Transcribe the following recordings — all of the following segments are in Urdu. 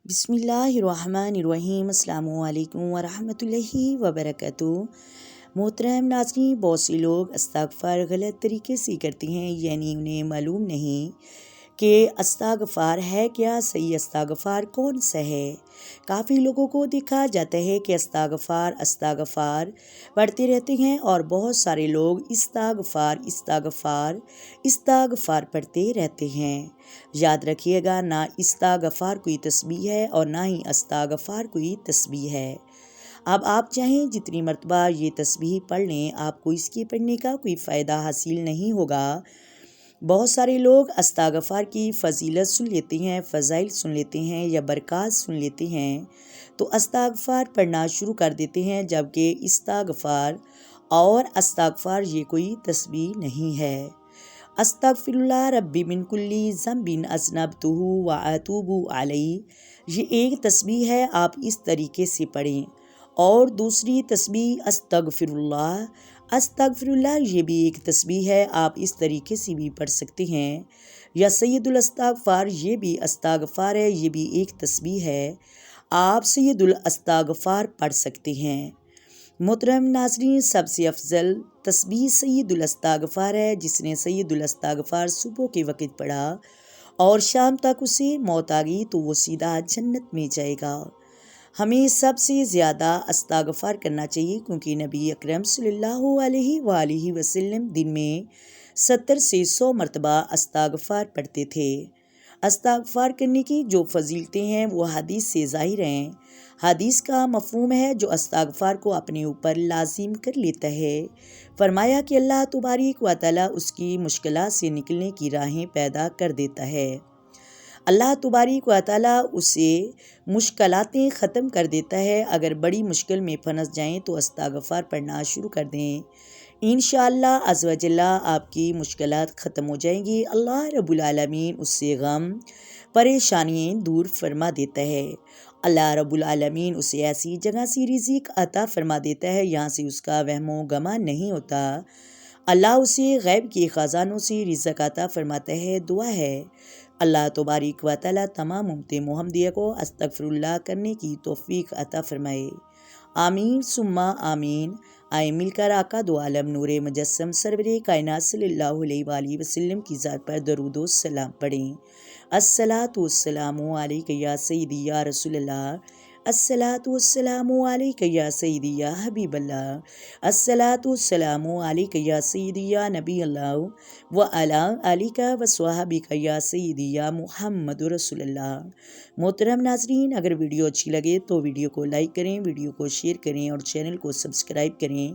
بسم اللہ الرحمن الرحیم۔ السلام علیکم ورحمۃ اللہ وبرکاتہ۔ محترم ناظرین، بہت سے لوگ استغفار غلط طریقے سے کرتے ہیں، یعنی انہیں معلوم نہیں کہ استغفار ہے کیا، صحیح استغفار کون سا ہے۔ کافی لوگوں کو دیکھا جاتا ہے کہ استغفار پڑھتے رہتے ہیں، اور بہت سارے لوگ استغفار پڑھتے رہتے ہیں۔ یاد رکھیے گا، نہ استغفار کوئی تسبیح ہے اور نہ ہی استغفار کوئی تسبیح ہے۔ اب آپ چاہیں جتنی مرتبہ یہ تسبیح پڑھ لیں، آپ کو اس کے پڑھنے کا کوئی فائدہ حاصل نہیں ہوگا۔ بہت سارے لوگ استغفار کی فضیلت سن لیتے ہیں، فضائل سن لیتے ہیں یا برکات سن لیتے ہیں تو استغفار پڑھنا شروع کر دیتے ہیں، جبکہ استغفار یہ کوئی تسبیح نہیں ہے۔ استغفر اللہ ربی من کل ذنب اذنبتہ واتوب علیہ، یہ ایک تسبیح ہے، آپ اس طریقے سے پڑھیں۔ اور دوسری تسبیح استغفر اللہ یہ بھی ایک تسبیح ہے، آپ اس طریقے سے بھی پڑھ سکتے ہیں۔ یا سید الاستغفار، یہ بھی استغفار ہے، یہ بھی ایک تسبیح ہے، آپ سید الاستغفار پڑھ سکتے ہیں۔ محترم ناظرین، سب سے افضل تسبیح سید الاستغفار ہے۔ جس نے سید الاستغفار صبح کے وقت پڑھا اور شام تک اسے موت آ گئی تو وہ سیدھا جنت میں جائے گا۔ ہمیں سب سے زیادہ استغفار کرنا چاہیے، کیونکہ نبی اکرم صلی اللہ علیہ وآلہ وسلم دن میں 70 سے 100 مرتبہ استغفار پڑھتے تھے۔ استغفار کرنے کی جو فضیلتیں ہیں وہ حدیث سے ظاہر ہیں۔ حدیث کا مفہوم ہے جو استغفار کو اپنے اوپر لازم کر لیتا ہے۔ فرمایا کہ اللہ تبارک و تعالیٰ اس کی مشکلات سے نکلنے کی راہیں پیدا کر دیتا ہے۔ اللہ تبارک و تعالیٰ اسے مشکلاتیں ختم کر دیتا ہے۔ اگر بڑی مشکل میں پھنس جائیں تو استغفار پڑھنا شروع کر دیں، انشاءاللہ عز و جل آپ کی مشکلات ختم ہو جائیں گی۔ اللہ رب العالمین اس سے غم پریشانیاں دور فرما دیتا ہے۔ اللہ رب العالمین اسے ایسی جگہ سے رزق عطا فرما دیتا ہے یہاں سے اس کا وہم و گمان نہیں ہوتا۔ اللہ اسے غیب کے خزانوں سے رزق عطا فرماتا ہے۔ دعا ہے اللہ تبارک و تعالیٰ تمام امت محمدیہ کو استغفر اللہ کرنے کی توفیق عطا فرمائے۔ آمین ثم آمین۔ آئے مل کر آقا دو عالم نور مجسم سرور کائنات صلی اللہ علیہ وآلہ وسلم کی ذات پر درود و سلام پڑھیں۔ الصلاۃ والسلام علیک یا سیدی یا رسول اللہ، الصلاۃ والسلام علیک یا سیدی یا حبیب اللہ، الصلاۃ والسلام علیک یا سیدی یا نبی اللہ وعلی آلک وصحبک یا سیدی یا محمد رسول اللہ۔ محترم ناظرین، اگر ویڈیو اچھی لگے تو ویڈیو کو لائک کریں، ویڈیو کو شیئر کریں اور چینل کو سبسکرائب کریں۔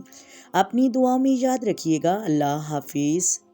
اپنی دعاؤں میں یاد رکھیے گا۔ اللہ حافظ۔